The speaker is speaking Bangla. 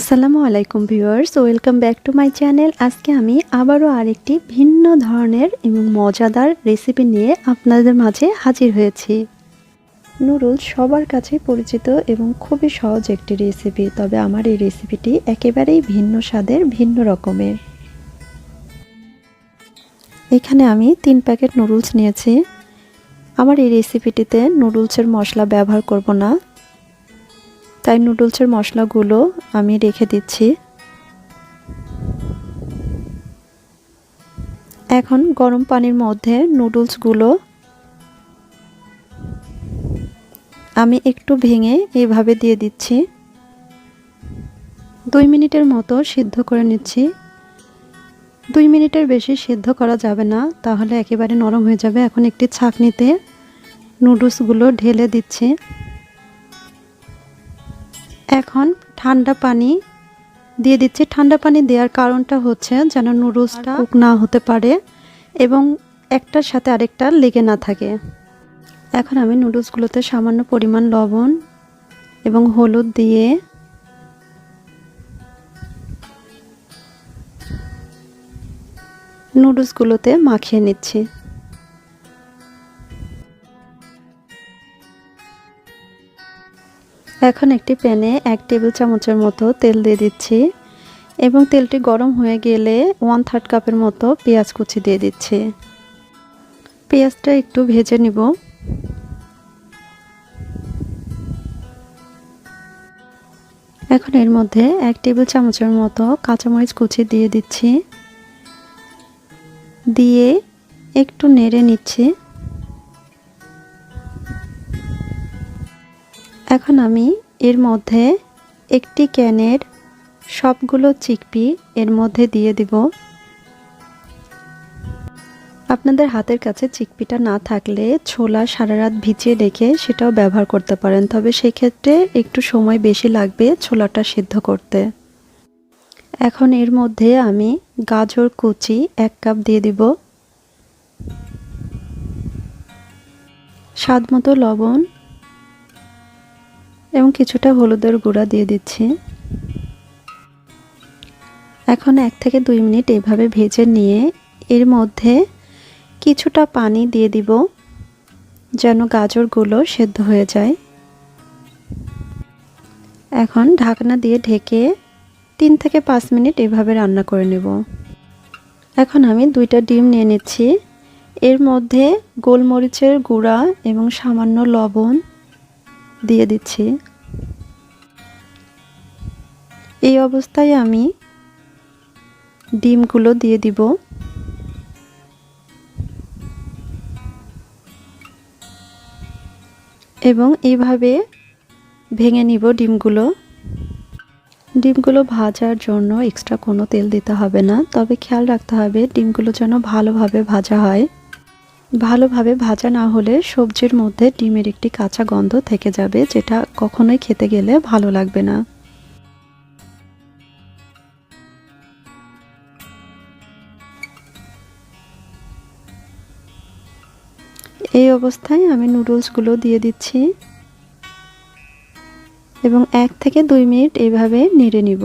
আসসালামু আলাইকুম viewers, welcome back to my channel. আজকে আমি আবারও আরেকটি ভিন্ন ধরনের এবং মজাদার রেসিপি নিয়ে আপনাদের মাঝে হাজির হয়েছি। নুডলস সবার কাছেই পরিচিত এবং খুবই সহজ একটি রেসিপি, তবে আমার এই রেসিপিটি একেবারেই ভিন্ন স্বাদের, ভিন্ন রকমের। এখানে আমি 3 প্যাকেট নুডলস নিয়েছি। আমার এই রেসিপিটিতে নুডলসের মশলা ব্যবহার করব না, তাই নুডলসের মশলাগুলো আমি রেখে দিচ্ছি। এখন গরম পানির মধ্যে নুডলসগুলো আমি একটু ভেঙে এইভাবে দিয়ে দিচ্ছি। 2 মিনিটের মতো সিদ্ধ করে নিচ্ছি। 2 মিনিটের বেশি সিদ্ধ করা যাবে না, তাহলে একেবারে নরম হয়ে যাবে। এখন একটি ছাঁকনিতে নুডলসগুলো ঢেলে দিচ্ছি। এখন ঠান্ডা পানি দিয়ে দিচ্ছি। ঠান্ডা পানি দেওয়ার কারণটা হচ্ছে যেন নুডলসটা কুক না হতে পারে এবং একটার সাথে আরেকটা লেগে না থাকে। এখন আমি নুডলসগুলোতে সামান্য পরিমাণ লবণ এবং হলুদ দিয়ে নুডলসগুলোতে মাখিয়ে নিচ্ছি। এখন একটি প্যানে 1 টেবিল চামচের মতো তেল দিয়ে দিচ্ছি এবং তেলটি গরম হয়ে গেলে 1/3 কাপের মতো পেঁয়াজ কুচি দিয়ে দিচ্ছি। পেঁয়াজটা একটু ভেজে নিব। এখন এর মধ্যে 1 টেবিল চামচের মতো কাঁচামরিচ কুচি দিয়ে দিচ্ছি, দিয়ে একটু নেড়ে নিচ্ছি। এখন আমি এর মধ্যে একটি ক্যানের সবগুলো চিকপি এর মধ্যে দিয়ে দিব। আপনাদের হাতের কাছে চিকপিটা না থাকলে ছোলা সারা রাত ভিজিয়ে রেখে সেটাও ব্যবহার করতে পারেন, তবে সেই ক্ষেত্রে একটু সময় বেশি লাগবে ছোলাটা সিদ্ধ করতে। এখন এর মধ্যে আমি গাজর কুচি 1 কাপ দিয়ে দিব, স্বাদমতো লবণ এবং কিছুটা হলুদের গুঁড়া দিয়ে দিচ্ছি। এখন 1 থেকে 2 মিনিট এভাবে ভেজে নিয়ে এর মধ্যে কিছুটা পানি দিয়ে দিব যেন গাজরগুলো সেদ্ধ হয়ে যায়। এখন ঢাকনা দিয়ে ঢেকে 3 থেকে 5 মিনিট এভাবে রান্না করে নেব। এখন আমি 2টা ডিম নিয়ে নিচ্ছি। এর মধ্যে গোলমরিচের গুঁড়া এবং সামান্য লবণ দিয়ে দিচ্ছি। এই অবস্থায় আমি ডিমগুলো দিয়ে দিব এবং এইভাবে ভেঙে নিব ডিমগুলো। ডিমগুলো ভাজার জন্য এক্সট্রা কোনো তেল দিতে হবে না, তবে খেয়াল রাখতে হবে ডিমগুলো যেন ভালোভাবে ভাজা হয়। ভালোভাবে ভাজা না হলে সবজির মধ্যে ডিমের একটি কাঁচা গন্ধ থেকে যাবে, যেটা কখনোই খেতে গেলে ভালো লাগবে না। এই অবস্থায় আমি নুডলসগুলো দিয়ে দিচ্ছি এবং 1 থেকে 2 মিনিট এইভাবে নেড়ে নিব।